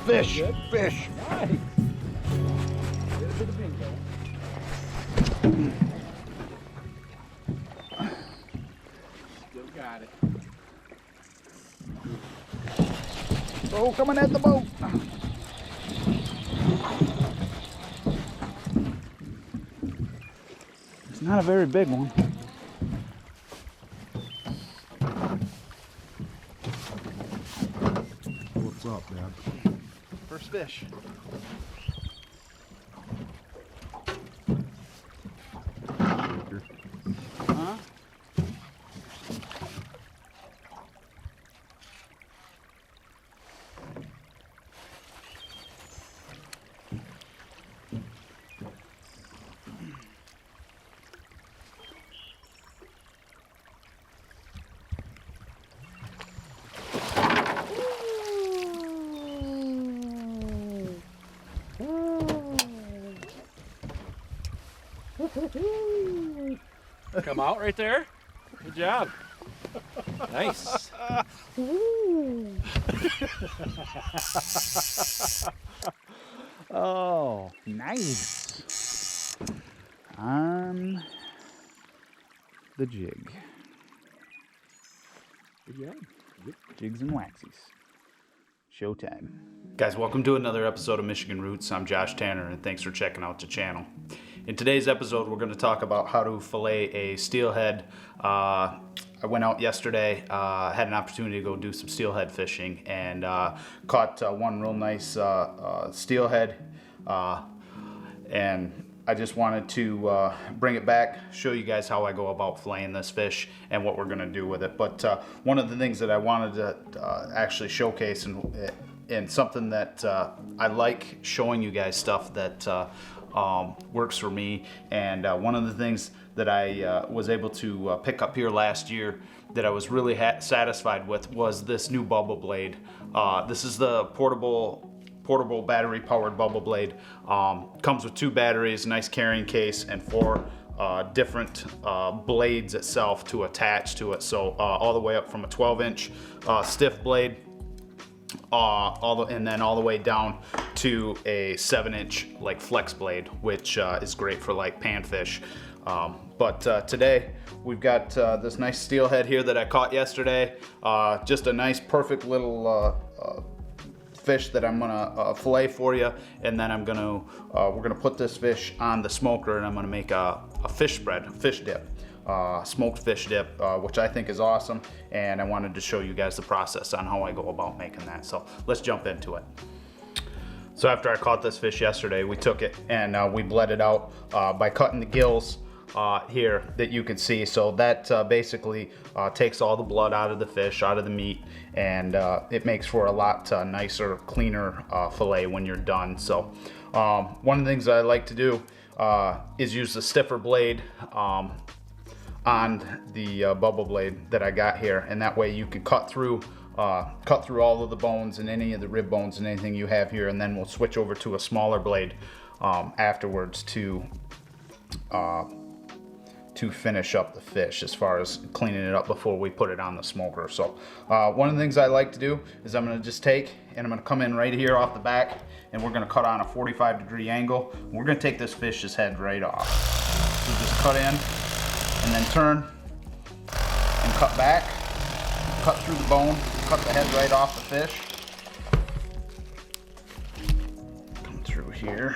Fish. Good. Fish. Nice. Get it to the bingo. Still got it. Oh, coming at the boat. It's not a very big one. What's up, man? First fish. Huh? Come out right there. Good job. Nice. Oh, nice. On the jig. Good job. Jigs and waxies. Showtime. Guys, welcome to another episode of Michigan Roots. I'm Josh Tanner, and thanks for checking out the channel. In today's episode, we're going to talk about how to fillet a steelhead. I went out yesterday, had an opportunity to go do some steelhead fishing, and caught one real nice steelhead. And I just wanted to bring it back, show you guys how I go about filleting this fish and what we're going to do with it. But one of the things that I wanted to actually showcase, and something that I like showing you guys stuff that works for me. And one of the things that I was able to pick up here last year that I was really satisfied with was this new bubble blade. This is the portable battery powered bubble blade. Comes with 2 batteries, nice carrying case, and 4 different blades itself to attach to it. So all the way up from a 12-inch stiff blade, and then all the way down to a 7-inch like flex blade, which is great for like panfish. But today we've got this nice steelhead here that I caught yesterday. Just a nice, perfect little fish that I'm gonna fillet for you, and then we're gonna put this fish on the smoker, and I'm gonna make a fish spread, a fish dip. Smoked fish dip, which I think is awesome, and I wanted to show you guys the process on how I go about making that. So let's jump into it. So after I caught this fish yesterday, we took it and we bled it out by cutting the gills here that you can see. So that basically takes all the blood out of the fish, out of the meat, and it makes for a lot nicer, cleaner fillet when you're done. So one of the things that I like to do is use the stiffer blade on the bubble blade that I got here, and that way you can cut through all of the bones and any of the rib bones and anything you have here, and then we'll switch over to a smaller blade afterwards to finish up the fish as far as cleaning it up before we put it on the smoker. So one of the things I like to do is I'm going to just take and I'm going to come in right here off the back, and we're going to cut on a 45-degree angle. We're going to take this fish's head right off. So just cut in and then turn and cut back, cut through the bone, cut the head right off the fish. Come through here,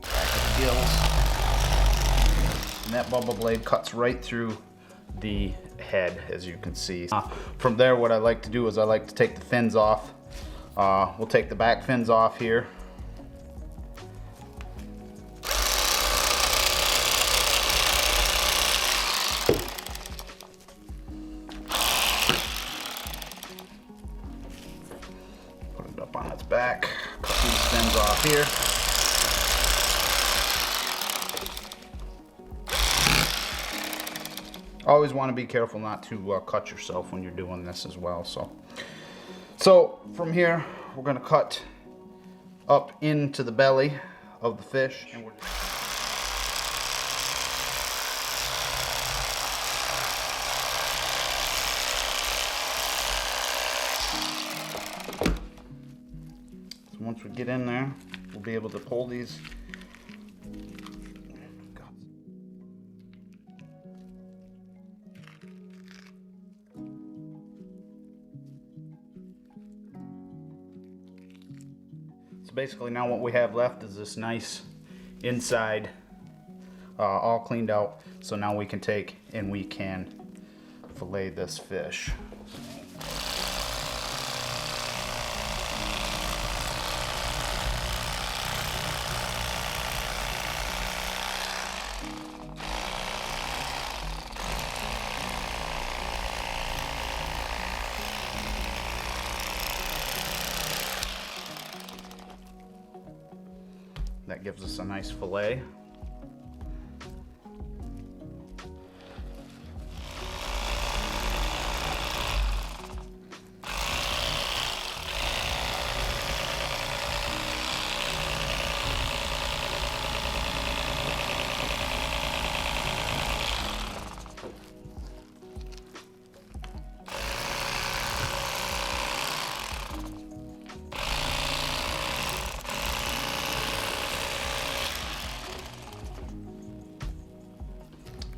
back of the gills, and that bubble blade cuts right through the head, as you can see. From there, what I like to do is I like to take the fins off. We'll take the back fins off here. On its back, cut these fins off here. Always want to be careful not to cut yourself when you're doing this as well. So from here, we're going to cut up into the belly of the fish, and we're once we get in there, we'll be able to pull these. So basically now what we have left is this nice inside, all cleaned out. So now we can take and we can fillet this fish. That gives us a nice fillet.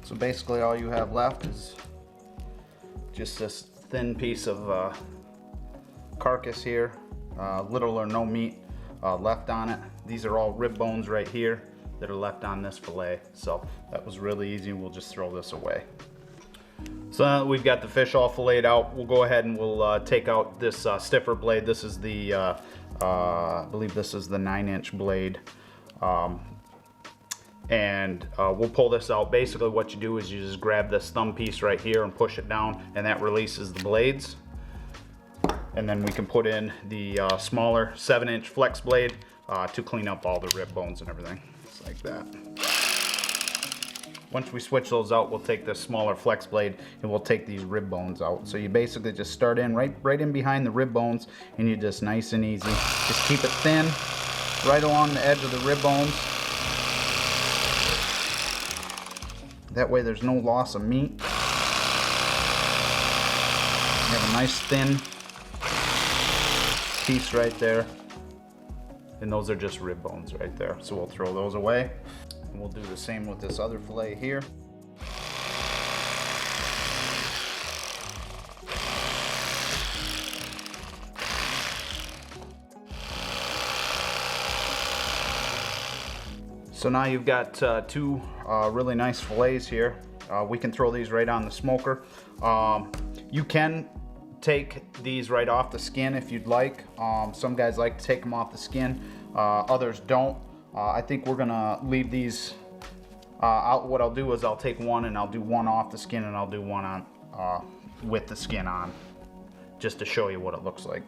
So basically all you have left is just this thin piece of carcass here, little or no meat left on it. These are all rib bones right here that are left on this fillet. So that was really easy. We'll just throw this away. So now that we've got the fish all filleted out, we'll go ahead and we'll take out this stiffer blade. This is the, I believe this is the 9-inch blade. And we'll pull this out. Basically what you do is you just grab this thumb piece right here and push it down, and that releases the blades. And then we can put in the smaller 7-inch flex blade to clean up all the rib bones and everything. Just like that. Once we switch those out, we'll take this smaller flex blade and we'll take these rib bones out. So you basically just start in right in behind the rib bones, and you just nice and easy. Just keep it thin, right along the edge of the rib bones. That way there's no loss of meat. You have a nice thin piece right there. And those are just rib bones right there. So we'll throw those away. And we'll do the same with this other fillet here. So now you've got two really nice fillets here. We can throw these right on the smoker. You can take these right off the skin if you'd like. Some guys like to take them off the skin, others don't. I think we're gonna leave these out. What I'll do is I'll take one and I'll do one off the skin, and I'll do one on with the skin on, just to show you what it looks like.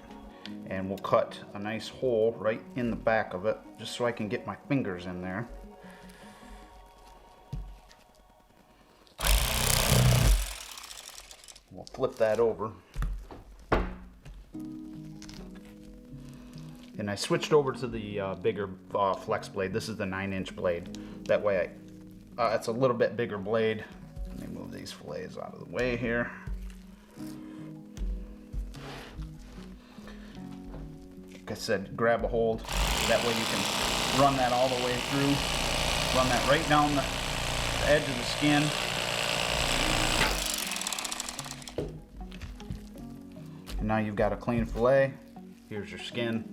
And we'll cut a nice hole right in the back of it, just so I can get my fingers in there. We'll flip that over. And I switched over to the bigger flex blade. This is the 9-inch blade. That way it's a little bit bigger blade. Let me move these fillets out of the way here. Like I said, grab a hold. That way you can run that all the way through. Run that right down the edge of the skin. And now you've got a clean fillet. Here's your skin.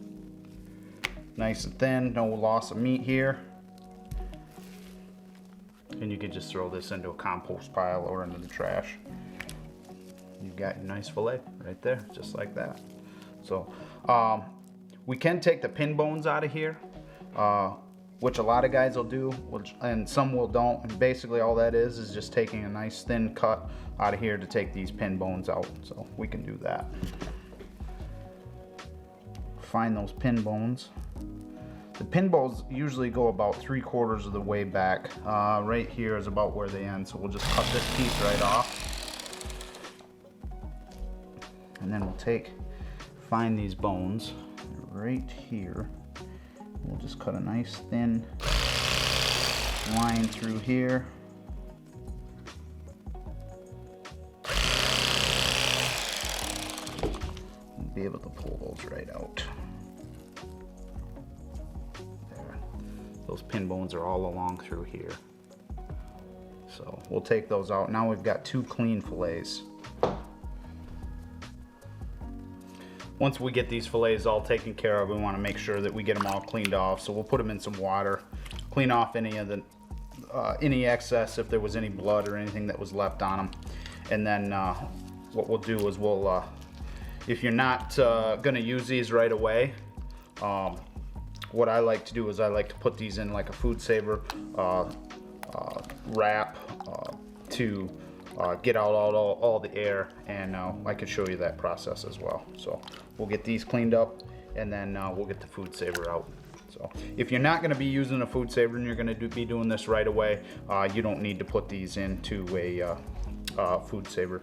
Nice and thin, no loss of meat here. And you can just throw this into a compost pile or into the trash. You've got your nice fillet right there, just like that. So we can take the pin bones out of here, which a lot of guys will do, and some will don't. And basically all that is just taking a nice thin cut out of here to take these pin bones out. So we can do that. Find those pin bones. The pin bones usually go about 3/4 of the way back. Right here is about where they end. So we'll just cut this piece right off. And then we'll find these bones right here. We'll just cut a nice thin line through here. We'll be able to pull those right out. Those pin bones are all along through here. So we'll take those out. Now we've got 2 clean fillets. Once we get these fillets all taken care of, we want to make sure that we get them all cleaned off. So we'll put them in some water, clean off any of the any excess, if there was any blood or anything that was left on them. And then what we'll do is we'll, if you're not going to use these right away, what I like to do is I like to put these in like a food saver wrap to get out all the air, and I can show you that process as well. So we'll get these cleaned up, and then we'll get the food saver out. So if you're not going to be using a food saver and you're going to be doing this right away, you don't need to put these into a food saver.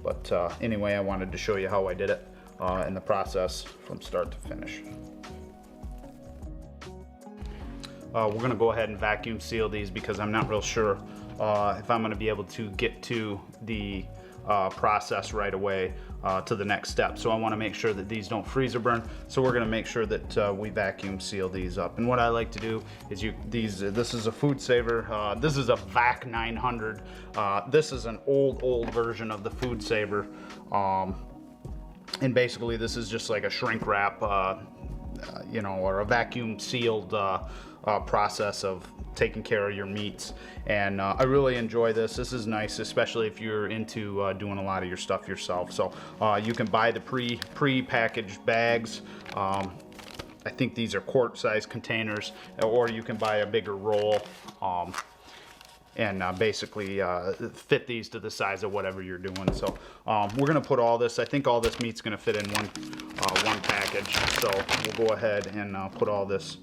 But anyway, I wanted to show you how I did it in the process from start to finish. We're going to go ahead and vacuum seal these because I'm not real sure if I'm going to be able to get to the process right away to the next step. So I want to make sure that these don't freeze or burn. So we're going to make sure that we vacuum seal these up. And what I like to do is this is a food saver. This is a VAC 900. This is an old version of the food saver. And basically this is just like a shrink wrap, you know, or a vacuum sealed process of taking care of your meats. And I really enjoy this. This is nice, especially if you're into doing a lot of your stuff yourself. So you can buy the pre-packaged bags. I think these are quart-sized containers, or you can buy a bigger roll and basically fit these to the size of whatever you're doing. So we're gonna put all this, I think all this meat's gonna fit in one package. So we'll go ahead and put all this,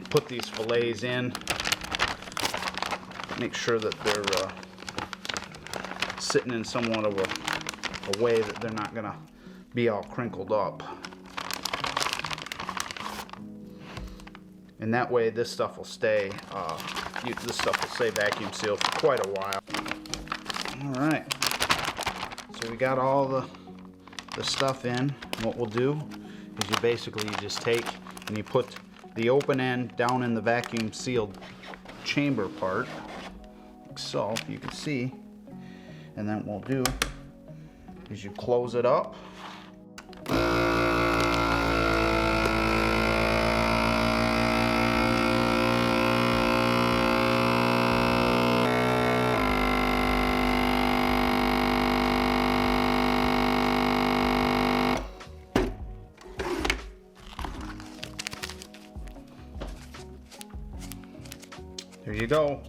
put these fillets in. Make sure that they're sitting in somewhat of a way that they're not gonna be all crinkled up. And that way this stuff will stay, this stuff will stay vacuum sealed for quite a while. All right, so we got all the stuff in. What we'll do is you just take and you put the open end down in the vacuum sealed chamber part, like so, you can see. And then what we'll do is you close it up. There you go.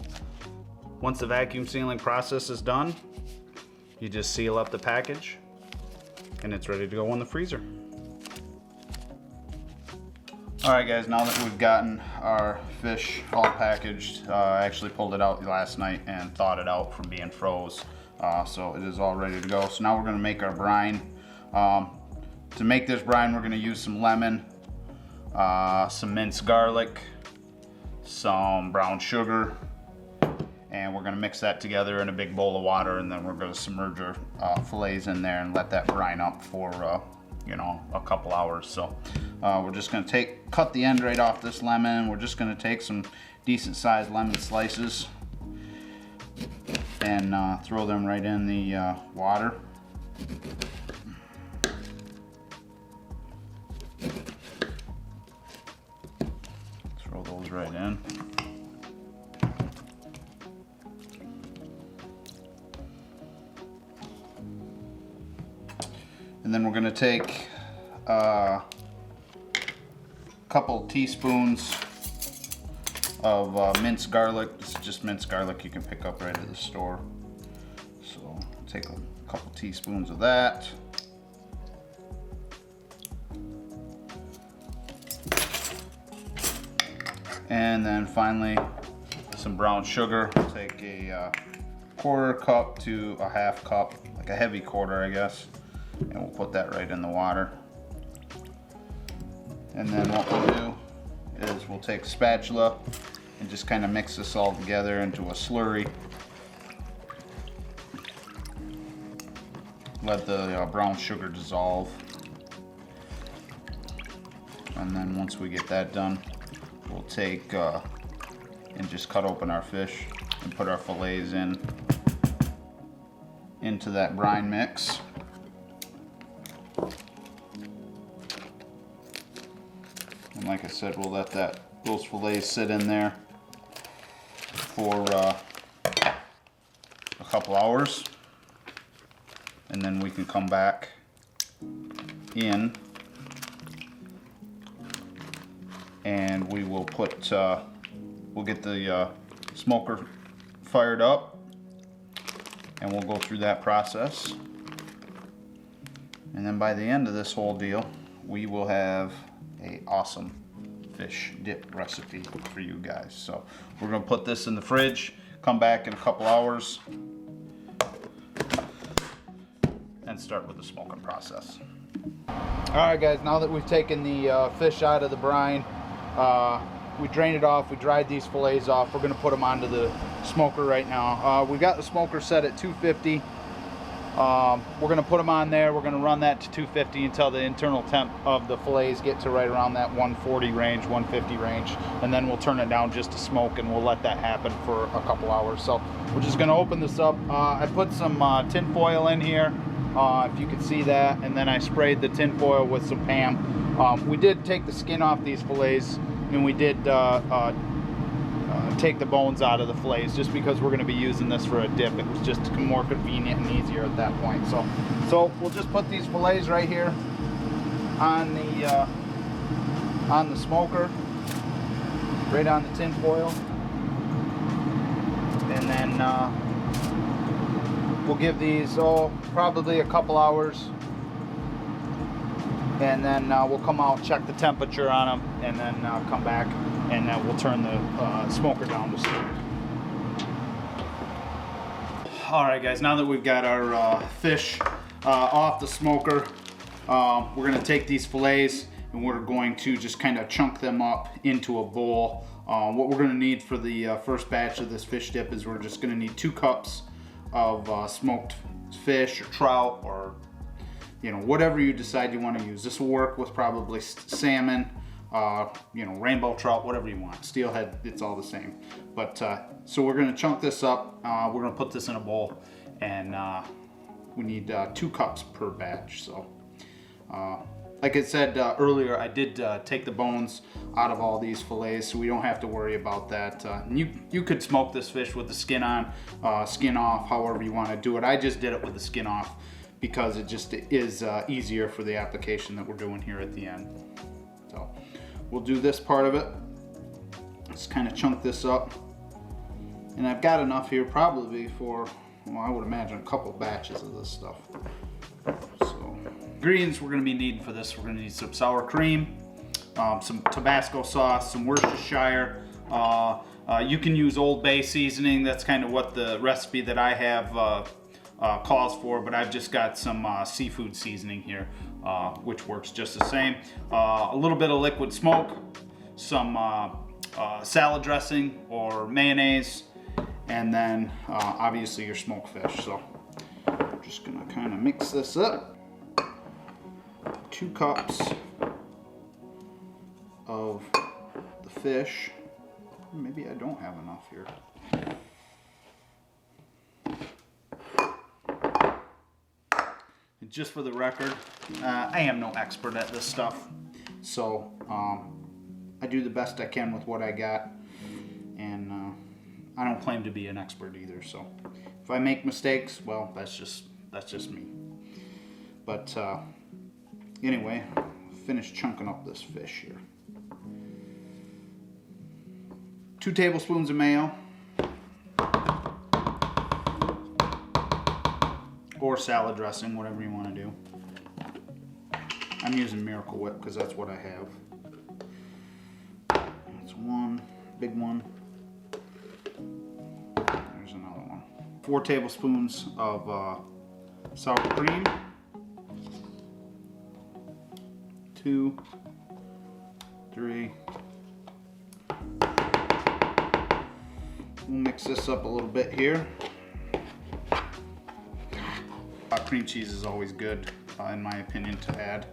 Once the vacuum sealing process is done, you just seal up the package and it's ready to go in the freezer. All right guys, now that we've gotten our fish all packaged, I actually pulled it out last night and thawed it out from being froze. So it is all ready to go. So now we're gonna make our brine. To make this brine, we're gonna use some lemon, some minced garlic, some brown sugar, and we're going to mix that together in a big bowl of water, and then we're going to submerge our fillets in there and let that brine up for you know, a couple hours. So we're just going to cut the end right off this lemon. We're just going to take some decent sized lemon slices and throw them right in the water. Throw those right in. And then we're going to take a couple teaspoons of minced garlic. This is just minced garlic you can pick up right at the store. So take a couple teaspoons of that. And then finally some brown sugar. We'll take a quarter cup to a half cup, like a heavy quarter I guess. And we'll put that right in the water. And then what we'll do is we'll take a spatula and just kind of mix this all together into a slurry. Let the brown sugar dissolve. And then once we get that done, we'll take and just cut open our fish and put our fillets into that brine mix. And like I said, we'll let those fillets sit in there for a couple hours, and then we can come back in and we will put we'll get the smoker fired up, and we'll go through that process, and then by the end of this whole deal we will have a awesome fish dip recipe for you guys. So we're gonna put this in the fridge, come back in a couple hours, and start with the smoking process. All right guys, now that we've taken the fish out of the brine, we drained it off, we dried these fillets off, we're gonna put them onto the smoker right now. We've got the smoker set at 250. We're gonna put them on there, we're gonna run that to 250 until the internal temp of the fillets get to right around that 140 range, 150 range, and then we'll turn it down just to smoke, and we'll let that happen for a couple hours. So we're just gonna open this up. I put some tin foil in here, if you can see that, and then I sprayed the tin foil with some Pam. We did take the skin off these fillets, and we did take the bones out of the fillets just because we're going to be using this for a dip. It was just more convenient and easier at that point. So we'll just put these fillets right here on the smoker, right on the tin foil, and then we'll give these probably a couple hours, and then we'll come out, check the temperature on them, and then come back, and we'll turn the smoker down to sleep. All right guys, now that we've got our fish off the smoker, we're gonna take these fillets and we're going to just kind of chunk them up into a bowl. What we're gonna need for the first batch of this fish dip is we're just gonna need 2 cups of smoked fish or trout, or whatever you decide you want to use. This will work with probably salmon, rainbow trout, whatever you want. Steelhead, it's all the same. But so we're going to chunk this up. We're going to put this in a bowl, and we need 2 cups per batch. So like I said earlier, I did take the bones out of all these fillets, so we don't have to worry about that. You could smoke this fish with the skin on, skin off, however you want to do it. I just did it with the skin off because it just is easier for the application that we're doing here at the end. So we'll do this part of it. Let's kind of chunk this up, and I've got enough here probably for, well, I would imagine a couple batches of this stuff. So ingredients we're going to be needing for this: we're going to need some sour cream, some Tabasco sauce, some Worcestershire. You can use Old Bay seasoning. That's kind of what the recipe that I have calls for, but I've just got some seafood seasoning here, which works just the same. A little bit of liquid smoke, some salad dressing or mayonnaise, and then obviously your smoked fish. So I'm just gonna kind of mix this up. 2 cups of the fish. Maybe I don't have enough here. Just for the record, I am no expert at this stuff, so I do the best I can with what I got, and I don't claim to be an expert either. So if I make mistakes, well, that's just me. But anyway, finish chunking up this fish here. 2 tablespoons of mayo, or salad dressing, whatever you want to do. I'm using Miracle Whip because that's what I have. That's 1 big one. There's another one. 4 tablespoons of sour cream. 2, 3. We'll mix this up a little bit here. Cream cheese is always good, in my opinion, to add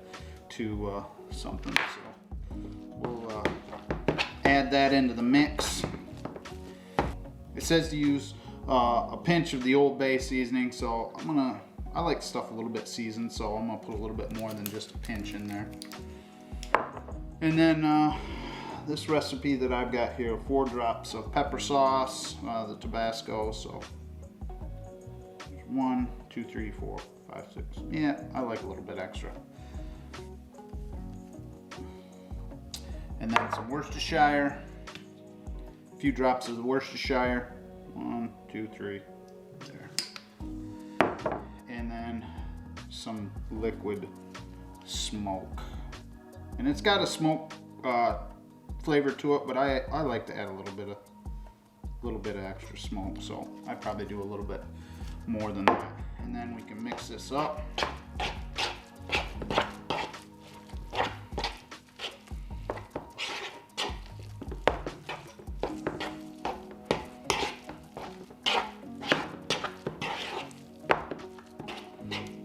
to something. So we'll add that into the mix. It says to use a pinch of the Old Bay seasoning, so I like stuff a little bit seasoned, so I'm gonna put a little bit more than just a pinch in there. And then this recipe that I've got here, 4 drops of pepper sauce, the Tabasco, so 1, 2, 3, 4, 5, 6. Yeah, I like a little bit extra. And then some Worcestershire, a few drops of the Worcestershire, 1, 2, 3, there. And then some liquid smoke. And it's got a smoke flavor to it, but I like to add a little bit of extra smoke, so I probably do a little bit more than that. And then we can mix this up.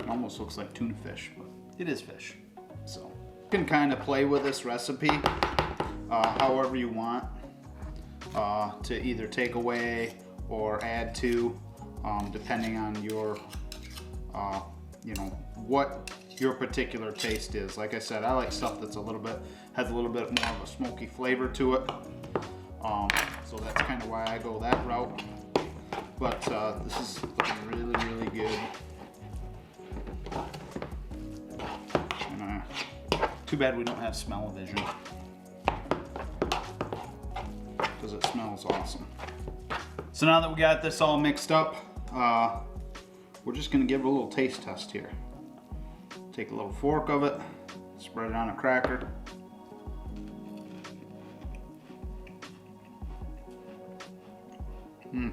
Almost looks like tuna fish, but it is fish. So you can kind of play with this recipe however you want to either take away or add to, depending on your, you know, what your particular taste is. Like I said, I like stuff that's has a little bit more of a smoky flavor to it. So that's kind of why I go that route. But this is looking really, really good. Too bad we don't have smell-o-vision, because it smells awesome. So now that we got this all mixed up, we're just gonna give it a little taste test here. Take a little fork of it, spread it on a cracker. I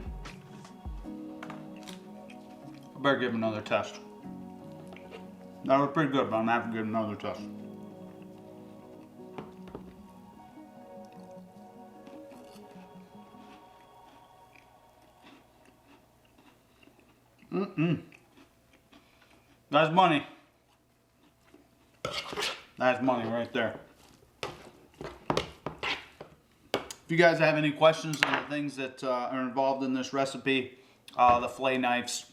better give another test. That was pretty good, but I'm gonna have to give another test. That's money. That's money right there. If you guys have any questions on the things that are involved in this recipe, the fillet knives,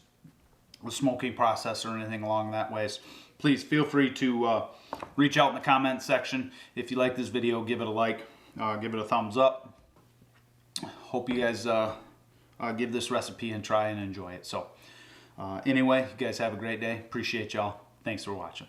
the smoking process, or anything along that ways, please feel free to reach out in the comment section. If you like this video, give it a like, give it a thumbs up. Hope you guys give this recipe and try and enjoy it. So anyway, you guys have a great day. Appreciate y'all. Thanks for watching.